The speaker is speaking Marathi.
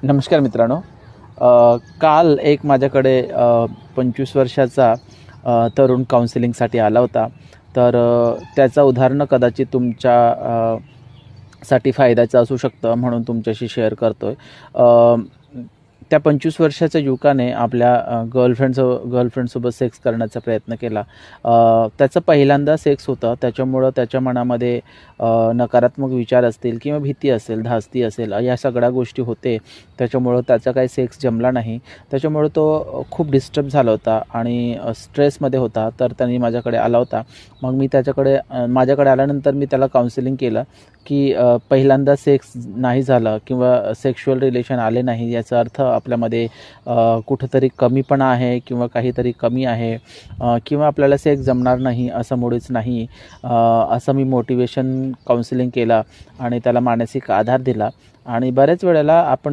नमस्कार मित्रांनो. काल एक माझ्याकडे 25 वर्षाचा तरुण काउन्सिलिंगसाठी आला होता. तर त्याचं उदाहरण कदाचित तुमच्या साठी फायद्याचं असू शकतं म्हणून तुमच्याशी शेअर करतो आहे. त्या 25 वर्षाच्या युवकाने आपल्या गर्लफ्रेंडसोबत सेक्स करण्याचा प्रयत्न केला. त्याचं पहिल्यांदा सेक्स होतं, त्याच्यामुळं त्याच्या मनामध्ये नकारात्मक विचार असतील किंवा भीती असेल, धास्ती असेल, या सगळ्या गोष्टी होते. त्याच्यामुळं त्याचा काही सेक्स जमला नाही. त्याच्यामुळं तो खूप डिस्टर्ब झाला होता आणि स्ट्रेसमध्ये होता. तर त्यांनी माझ्याकडे आला होता. मग मी माझ्याकडे आल्यानंतर मी त्याला काउन्सिलिंग केलं की पहिल्यांदा सेक्स नाही झालं किंवा सेक्शुअल रिलेशन आले नाही याचा अर्थ आपल्यामध्ये कुठंतरी कमीपणा आहे किंवा काहीतरी कमी आहे किंवा आपल्याला सेक्स जमणार नाही असं मुळीच नाही. असं मी मोटिवेशन काउन्सिलिंग केला आणि त्याला मानसिक आधार दिला. आणि बऱ्याच वेळेला आपण